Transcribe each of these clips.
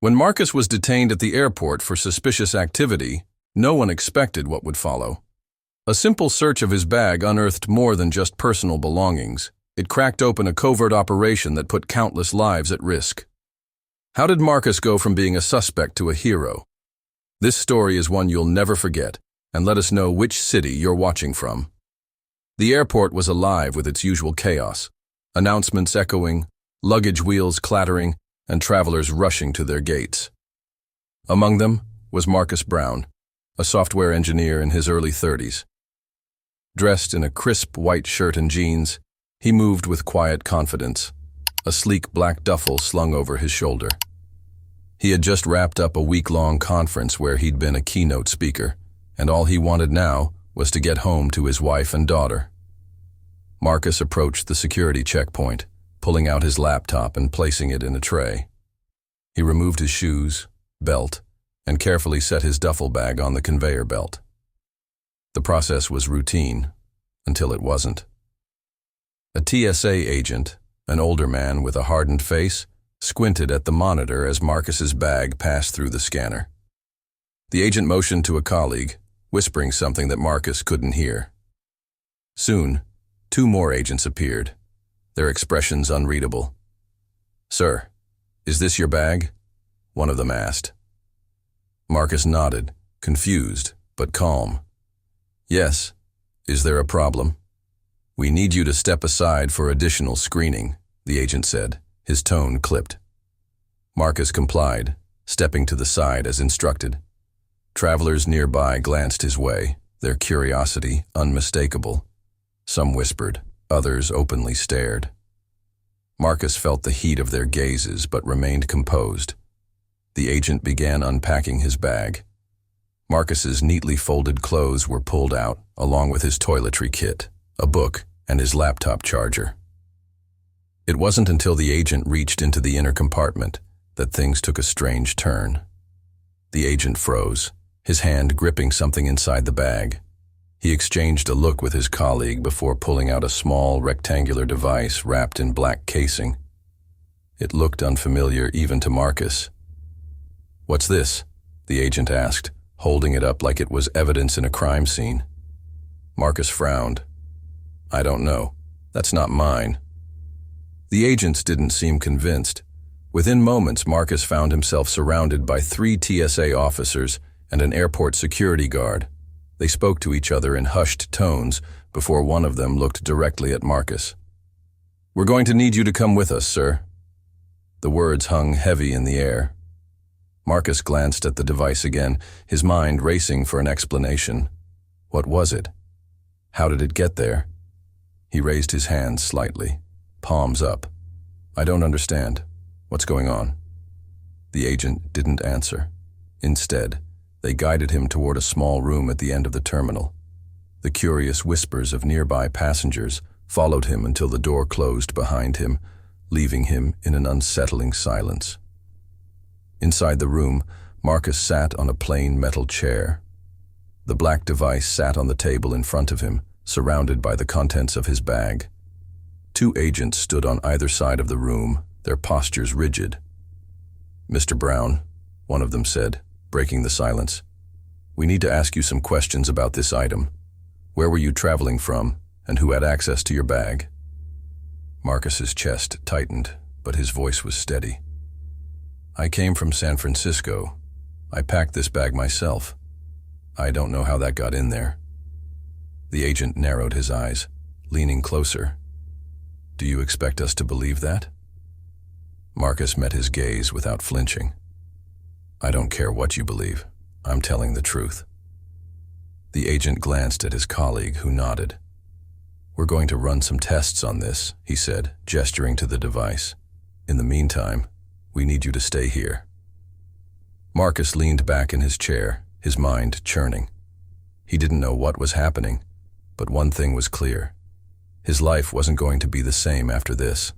When Marcus was detained at the airport for suspicious activity, no one expected what would follow. A simple search of his bag unearthed more than just personal belongings. It cracked open a covert operation that put countless lives at risk. How did Marcus go from being a suspect to a hero? This story is one you'll never forget, and let us know which city you're watching from. The airport was alive with its usual chaos, announcements echoing, luggage wheels clattering, and travelers rushing to their gates. Among them was Marcus Brown, a software engineer in his early 30s. Dressed in a crisp white shirt and jeans, he moved with quiet confidence, a sleek black duffel slung over his shoulder. He had just wrapped up a week-long conference where he'd been a keynote speaker, and all he wanted now was to get home to his wife and daughter. Marcus approached the security checkpoint, pulling out his laptop and placing it in a tray. He removed his shoes, belt, and carefully set his duffel bag on the conveyor belt. The process was routine, until it wasn't. A TSA agent, an older man with a hardened face, squinted at the monitor as Marcus's bag passed through the scanner. The agent motioned to a colleague, whispering something that Marcus couldn't hear. Soon, 2 more agents appeared, their expressions unreadable. "Sir, is this your bag?" one of them asked. Marcus nodded, confused but calm. "Yes. Is there a problem?" "We need you to step aside for additional screening," the agent said, his tone clipped. Marcus complied, stepping to the side as instructed. Travelers nearby glanced his way, their curiosity unmistakable. Some whispered, others openly stared. Marcus felt the heat of their gazes but remained composed. The agent began unpacking his bag. Marcus's neatly folded clothes were pulled out, along with his toiletry kit, a book, and his laptop charger. It wasn't until the agent reached into the inner compartment that things took a strange turn. The agent froze, his hand gripping something inside the bag. He exchanged a look with his colleague before pulling out a small rectangular device wrapped in black casing. It looked unfamiliar even to Marcus. "What's this?" the agent asked, holding it up like it was evidence in a crime scene. Marcus frowned. "I don't know. That's not mine." The agents didn't seem convinced. Within moments, Marcus found himself surrounded by 3 TSA officers and an airport security guard. They spoke to each other in hushed tones before one of them looked directly at Marcus. "We're going to need you to come with us, sir." The words hung heavy in the air. Marcus glanced at the device again, his mind racing for an explanation. What was it? How did it get there? He raised his hands slightly, palms up. "I don't understand. What's going on?" The agent didn't answer. Instead, they guided him toward a small room at the end of the terminal. The curious whispers of nearby passengers followed him until the door closed behind him, leaving him in an unsettling silence. Inside the room, Marcus sat on a plain metal chair. The black device sat on the table in front of him, surrounded by the contents of his bag. 2 agents stood on either side of the room, their postures rigid. "Mr. Brown," one of them said, breaking the silence, "we need to ask you some questions about this item. Where were you traveling from, and who had access to your bag?" Marcus's chest tightened, but his voice was steady. "I came from San Francisco. I packed this bag myself. I don't know how that got in there." The agent narrowed his eyes, leaning closer. "Do you expect us to believe that?" Marcus met his gaze without flinching. "I don't care what you believe. I'm telling the truth." The agent glanced at his colleague, who nodded. "We're going to run some tests on this," he said, gesturing to the device. "In the meantime, we need you to stay here." Marcus leaned back in his chair, his mind churning. He didn't know what was happening, but one thing was clear. His life wasn't going to be the same after this.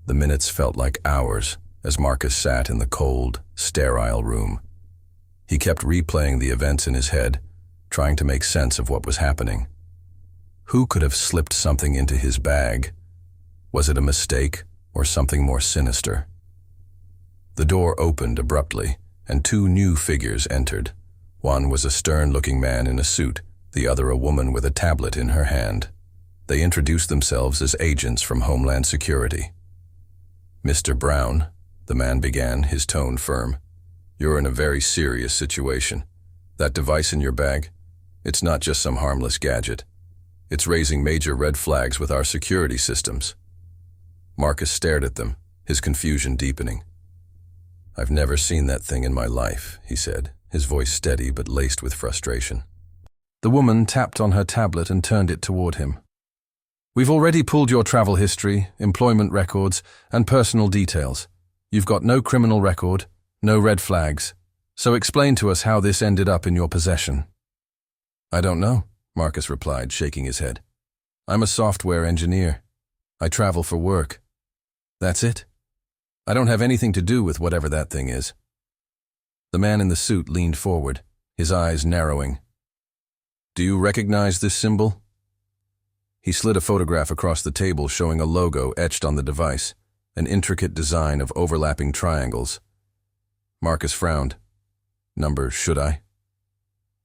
The minutes felt like hours as Marcus sat in the cold, sterile room. He kept replaying the events in his head, trying to make sense of what was happening. Who could have slipped something into his bag? Was it a mistake or something more sinister? The door opened abruptly, and two new figures entered. One was a stern-looking man in a suit, the other a woman with a tablet in her hand. They introduced themselves as agents from Homeland Security. "Mr. Brown," the man began, his tone firm, "you're in a very serious situation. That device in your bag, it's not just some harmless gadget. It's raising major red flags with our security systems." Marcus stared at them, his confusion deepening. "I've never seen that thing in my life," he said, his voice steady but laced with frustration. The woman tapped on her tablet and turned it toward him. "We've already pulled your travel history, employment records, and personal details. You've got no criminal record, no red flags. So explain to us how this ended up in your possession." "I don't know," Marcus replied, shaking his head. "I'm a software engineer. I travel for work. That's it. I don't have anything to do with whatever that thing is." The man in the suit leaned forward, his eyes narrowing. "Do you recognize this symbol?" He slid a photograph across the table showing a logo etched on the device, an intricate design of overlapping triangles. Marcus frowned. "Number, should I?"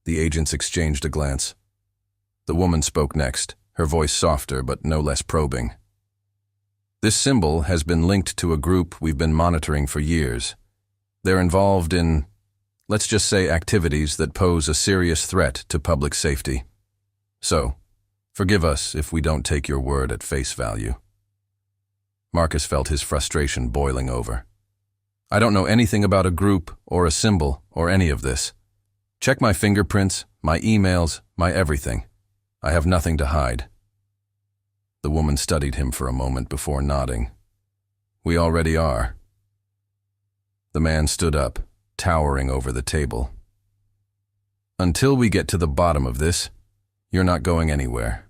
The agents exchanged a glance. The woman spoke next, her voice softer but no less probing. "This symbol has been linked to a group we've been monitoring for years. They're involved in, let's just say, activities that pose a serious threat to public safety. So, forgive us if we don't take your word at face value." Marcus felt his frustration boiling over. "I don't know anything about a group or a symbol or any of this. Check my fingerprints, my emails, my everything. I have nothing to hide." The woman studied him for a moment before nodding. "We already are." The man stood up, towering over the table. "Until we get to the bottom of this, you're not going anywhere.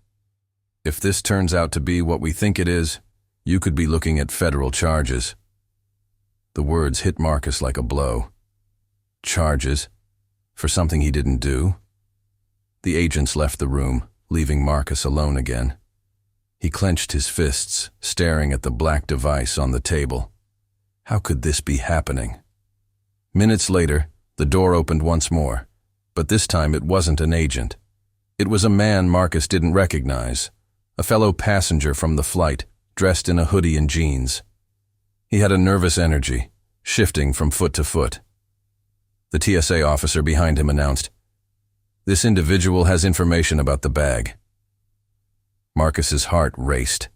If this turns out to be what we think it is, you could be looking at federal charges." The words hit Marcus like a blow. Charges? For something he didn't do? The agents left the room, leaving Marcus alone again. He clenched his fists, staring at the black device on the table. How could this be happening? Minutes later, the door opened once more, but this time it wasn't an agent. It was a man Marcus didn't recognize, a fellow passenger from the flight, dressed in a hoodie and jeans. He had a nervous energy, shifting from foot to foot. The TSA officer behind him announced, "This individual has information about the bag." Marcus's heart raced.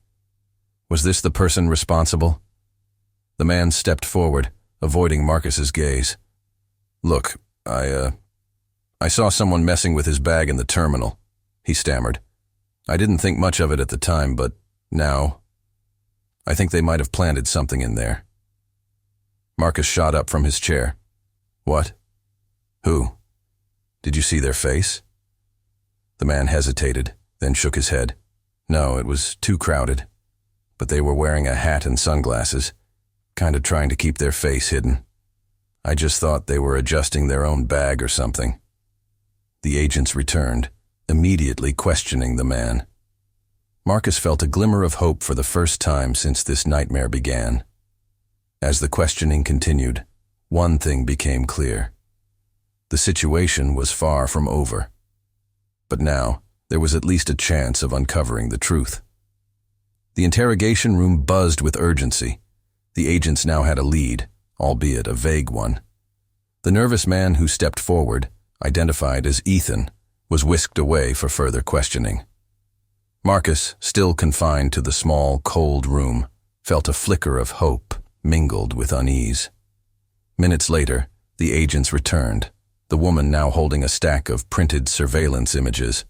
Was this the person responsible? The man stepped forward, avoiding Marcus's gaze. "Look, I saw someone messing with his bag in the terminal," he stammered. "I didn't think much of it at the time, but now, I think they might have planted something in there." Marcus shot up from his chair. "What? Who? Did you see their face?" The man hesitated, then shook his head. "No, it was too crowded. But they were wearing a hat and sunglasses, kind of trying to keep their face hidden. I just thought they were adjusting their own bag or something." The agents returned, immediately questioning the man. Marcus felt a glimmer of hope for the first time since this nightmare began. As the questioning continued, one thing became clear. The situation was far from over. But now, there was at least a chance of uncovering the truth. The interrogation room buzzed with urgency. The agents now had a lead, albeit a vague one. The nervous man who stepped forward, identified as Ethan, was whisked away for further questioning. Marcus, still confined to the small, cold room, felt a flicker of hope mingled with unease. Minutes later, the agents returned, the woman now holding a stack of printed surveillance images.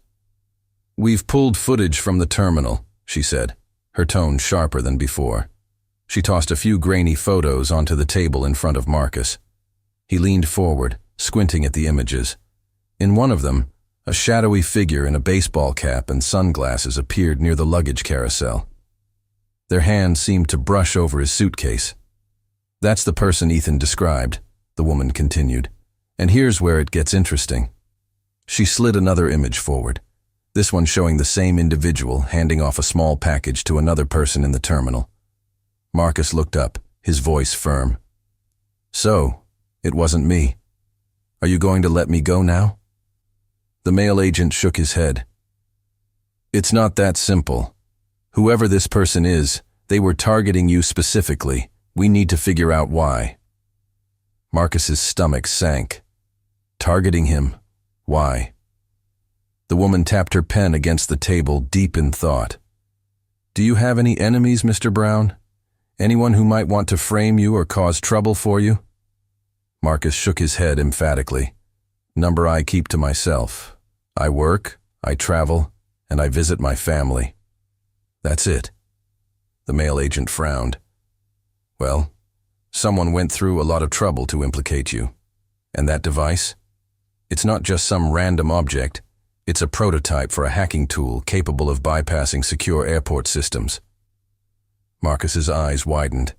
"We've pulled footage from the terminal," she said, her tone sharper than before. She tossed a few grainy photos onto the table in front of Marcus. He leaned forward, squinting at the images. In one of them, a shadowy figure in a baseball cap and sunglasses appeared near the luggage carousel. Their hands seemed to brush over his suitcase. "That's the person Ethan described," the woman continued. "And here's where it gets interesting." She slid another image forward, this one showing the same individual handing off a small package to another person in the terminal. Marcus looked up, his voice firm. So, it wasn't me. Are you going to let me go now? The male agent shook his head. It's not that simple. Whoever this person is, they were targeting you specifically. We need to figure out why. Marcus's stomach sank. Targeting him? Why? The woman tapped her pen against the table, deep in thought. Do you have any enemies, Mr. Brown? Anyone who might want to frame you or cause trouble for you? Marcus shook his head emphatically. Number I keep to myself. I work, I travel, and I visit my family. That's it. The male agent frowned. Well, someone went through a lot of trouble to implicate you. And that device? It's not just some random object. It's a prototype for a hacking tool capable of bypassing secure airport systems. Marcus's eyes widened.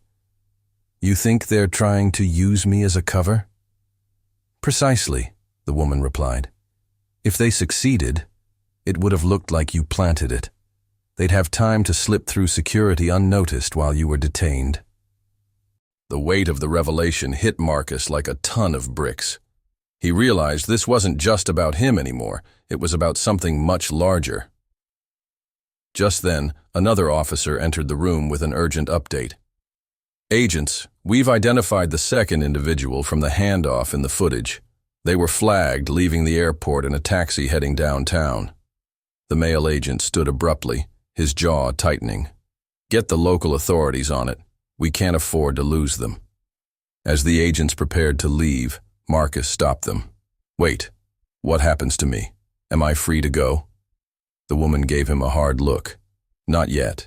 You think they're trying to use me as a cover? Precisely, the woman replied. If they succeeded, it would have looked like you planted it. They'd have time to slip through security unnoticed while you were detained. The weight of the revelation hit Marcus like a ton of bricks. He realized this wasn't just about him anymore. It was about something much larger. Just then, another officer entered the room with an urgent update. Agents, we've identified the second individual from the handoff in the footage. They were flagged leaving the airport in a taxi heading downtown. The male agent stood abruptly, his jaw tightening. Get the local authorities on it. We can't afford to lose them. As the agents prepared to leave, Marcus stopped them. Wait, what happens to me? Am I free to go? The woman gave him a hard look. Not yet.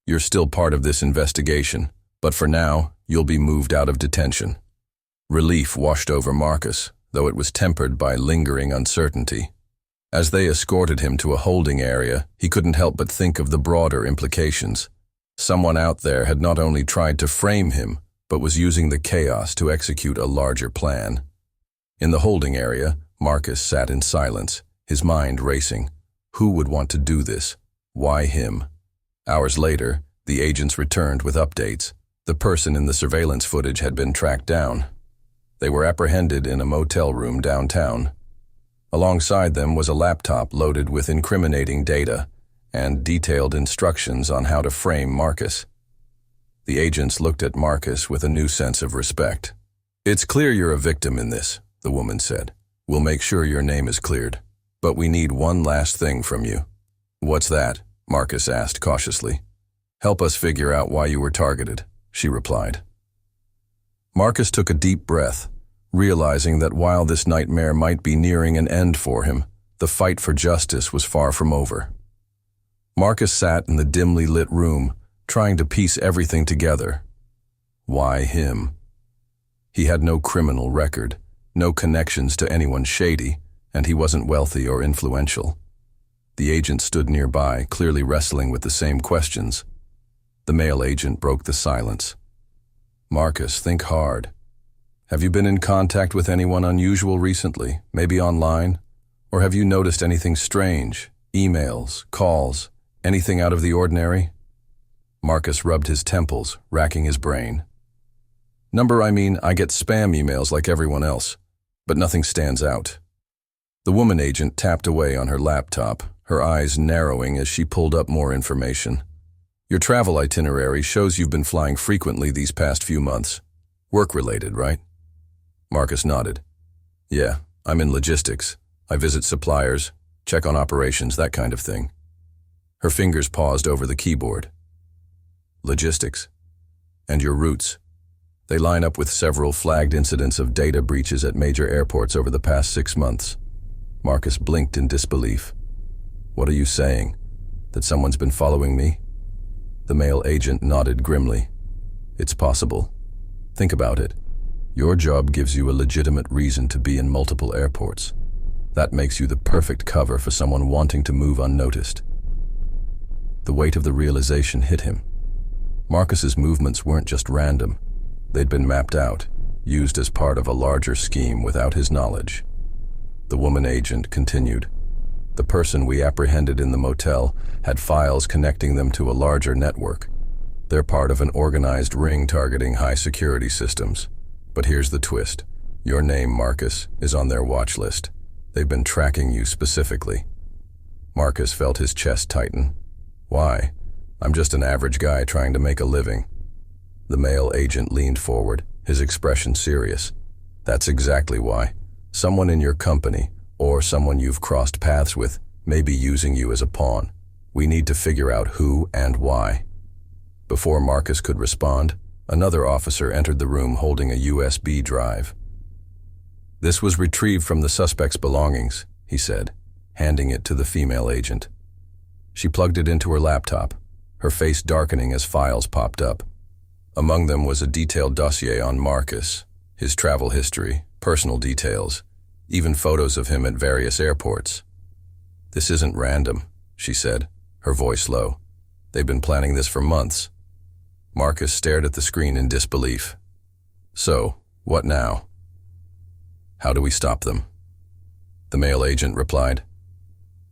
You're still part of this investigation, but for now, you'll be moved out of detention. Relief washed over Marcus, though it was tempered by lingering uncertainty. As they escorted him to a holding area, he couldn't help but think of the broader implications. Someone out there had not only tried to frame him, but was using the chaos to execute a larger plan. In the holding area, Marcus sat in silence, his mind racing. Who would want to do this? Why him? Hours later, the agents returned with updates. The person in the surveillance footage had been tracked down. They were apprehended in a motel room downtown. Alongside them was a laptop loaded with incriminating data and detailed instructions on how to frame Marcus. The agents looked at Marcus with a new sense of respect. It's clear you're a victim in this, the woman said. We'll make sure your name is cleared. But we need one last thing from you. What's that? Marcus asked cautiously. Help us figure out why you were targeted, she replied. Marcus took a deep breath, realizing that while this nightmare might be nearing an end for him, the fight for justice was far from over. Marcus sat in the dimly lit room, trying to piece everything together. Why him? He had no criminal record, no connections to anyone shady, and he wasn't wealthy or influential. The agent stood nearby, clearly wrestling with the same questions. The male agent broke the silence. Marcus, think hard. Have you been in contact with anyone unusual recently, maybe online? Or have you noticed anything strange? Emails, calls, anything out of the ordinary? Marcus rubbed his temples, racking his brain. I get spam emails like everyone else, but nothing stands out. The woman agent tapped away on her laptop, her eyes narrowing as she pulled up more information. Your travel itinerary shows you've been flying frequently these past few months. Work-related, right? Marcus nodded. Yeah, I'm in logistics. I visit suppliers, check on operations, that kind of thing. Her fingers paused over the keyboard. Logistics. And your routes. They line up with several flagged incidents of data breaches at major airports over the past 6 months. Marcus blinked in disbelief. What are you saying? That someone's been following me? The male agent nodded grimly. It's possible. Think about it. Your job gives you a legitimate reason to be in multiple airports. That makes you the perfect cover for someone wanting to move unnoticed. The weight of the realization hit him. Marcus's movements weren't just random. They'd been mapped out, used as part of a larger scheme without his knowledge. The woman agent continued. The person we apprehended in the motel had files connecting them to a larger network. They're part of an organized ring targeting high-security systems. But here's the twist. Your name, Marcus, is on their watch list. They've been tracking you specifically. Marcus felt his chest tighten. Why? I'm just an average guy trying to make a living. The male agent leaned forward, his expression serious. That's exactly why. Someone in your company, or someone you've crossed paths with, may be using you as a pawn. We need to figure out who and why. Before Marcus could respond, another officer entered the room holding a USB drive. This was retrieved from the suspect's belongings, he said, handing it to the female agent. She plugged it into her laptop, her face darkening as files popped up. Among them was a detailed dossier on Marcus, his travel history, personal details, even photos of him at various airports. This isn't random, she said, her voice low. They've been planning this for months. Marcus stared at the screen in disbelief. So, what now? How do we stop them? The male agent replied.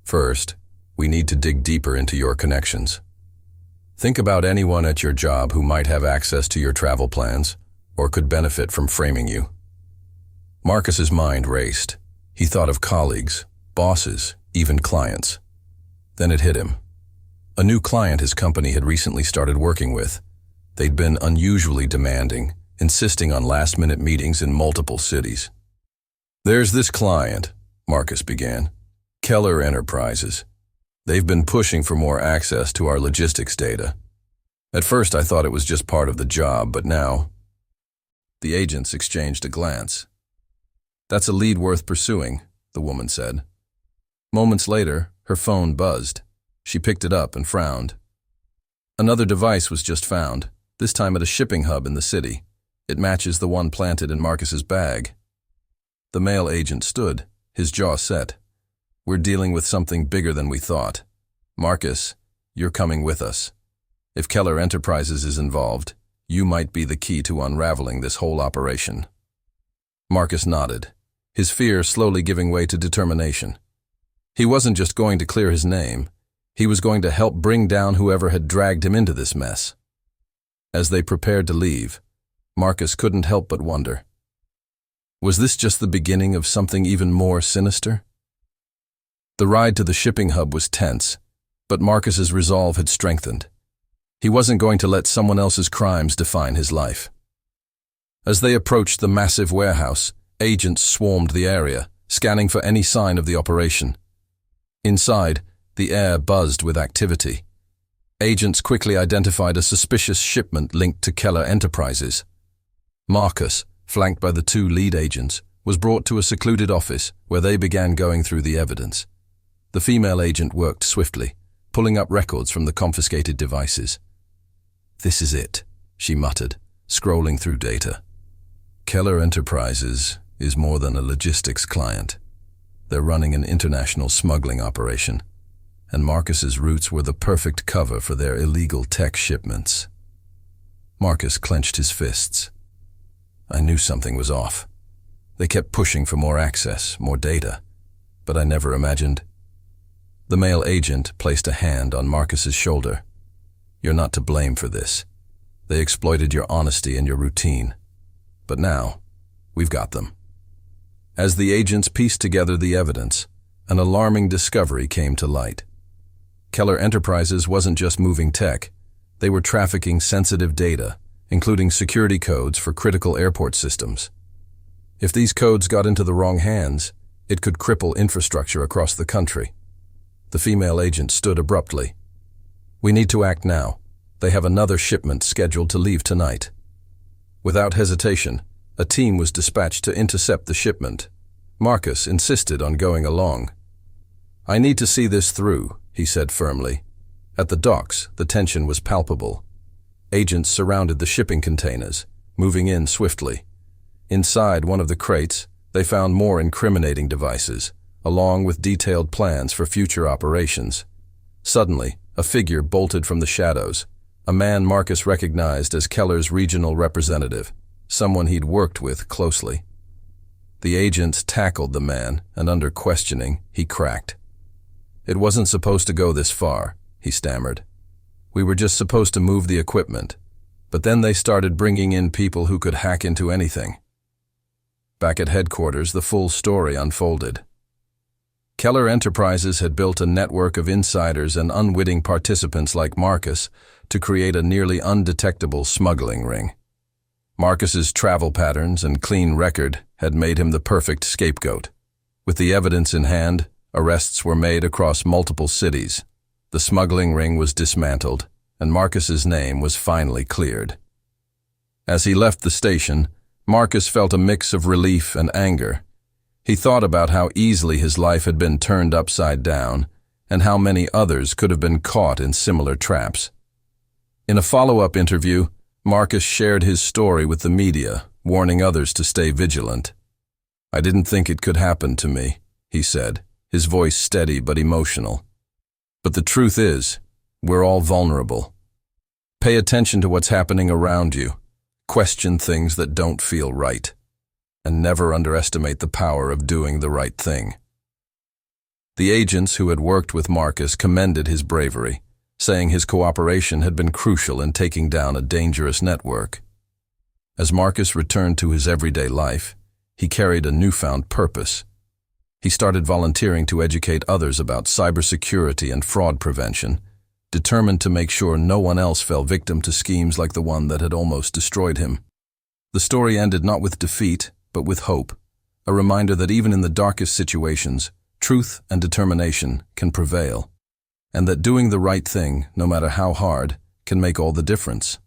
First, we need to dig deeper into your connections. Think about anyone at your job who might have access to your travel plans or could benefit from framing you. Marcus's mind raced. He thought of colleagues, bosses, even clients. Then it hit him. A new client his company had recently started working with. They'd been unusually demanding, insisting on last-minute meetings in multiple cities. There's this client, Marcus began. Keller Enterprises. They've been pushing for more access to our logistics data. At first I thought it was just part of the job, but now... The agents exchanged a glance. That's a lead worth pursuing, the woman said. Moments later, her phone buzzed. She picked it up and frowned. Another device was just found, this time at a shipping hub in the city. It matches the one planted in Marcus's bag. The male agent stood, his jaw set. We're dealing with something bigger than we thought. Marcus, you're coming with us. If Keller Enterprises is involved, you might be the key to unraveling this whole operation. Marcus nodded, his fear slowly giving way to determination. He wasn't just going to clear his name, he was going to help bring down whoever had dragged him into this mess. As they prepared to leave, Marcus couldn't help but wonder. Was this just the beginning of something even more sinister? The ride to the shipping hub was tense, but Marcus's resolve had strengthened. He wasn't going to let someone else's crimes define his life. As they approached the massive warehouse, agents swarmed the area, scanning for any sign of the operation. Inside, the air buzzed with activity. Agents quickly identified a suspicious shipment linked to Keller Enterprises. Marcus, flanked by the two lead agents, was brought to a secluded office where they began going through the evidence. The female agent worked swiftly, pulling up records from the confiscated devices. This is it, she muttered, scrolling through data. Keller Enterprises is more than a logistics client. They're running an international smuggling operation, and Marcus's routes were the perfect cover for their illegal tech shipments. Marcus clenched his fists. I knew something was off. They kept pushing for more access, more data, but I never imagined. The male agent placed a hand on Marcus's shoulder. You're not to blame for this. They exploited your honesty and your routine. But now, we've got them. As the agents pieced together the evidence, an alarming discovery came to light. Keller Enterprises wasn't just moving tech. They were trafficking sensitive data, including security codes for critical airport systems. If these codes got into the wrong hands, it could cripple infrastructure across the country. The female agent stood abruptly. We need to act now. They have another shipment scheduled to leave tonight. Without hesitation, a team was dispatched to intercept the shipment. Marcus insisted on going along. I need to see this through, he said firmly. At the docks, the tension was palpable. Agents surrounded the shipping containers, moving in swiftly. Inside one of the crates, they found more incriminating devices, along with detailed plans for future operations. Suddenly, a figure bolted from the shadows, a man Marcus recognized as Keller's regional representative, someone he'd worked with closely. The agents tackled the man, and under questioning, he cracked. It wasn't supposed to go this far, he stammered. We were just supposed to move the equipment. But then they started bringing in people who could hack into anything. Back at headquarters, the full story unfolded. Keller Enterprises had built a network of insiders and unwitting participants like Marcus to create a nearly undetectable smuggling ring. Marcus's travel patterns and clean record had made him the perfect scapegoat. With the evidence in hand, arrests were made across multiple cities. The smuggling ring was dismantled, and Marcus's name was finally cleared. As he left the station, Marcus felt a mix of relief and anger. He thought about how easily his life had been turned upside down, and how many others could have been caught in similar traps. In a follow-up interview, Marcus shared his story with the media, warning others to stay vigilant. "I didn't think it could happen to me," he said, his voice steady but emotional. "But the truth is, we're all vulnerable. Pay attention to what's happening around you. Question things that don't feel right. And never underestimate the power of doing the right thing." The agents who had worked with Marcus commended his bravery, saying his cooperation had been crucial in taking down a dangerous network. As Marcus returned to his everyday life, he carried a newfound purpose. He started volunteering to educate others about cybersecurity and fraud prevention, determined to make sure no one else fell victim to schemes like the one that had almost destroyed him. The story ended not with defeat, but with hope, a reminder that even in the darkest situations, truth and determination can prevail, and that doing the right thing, no matter how hard, can make all the difference.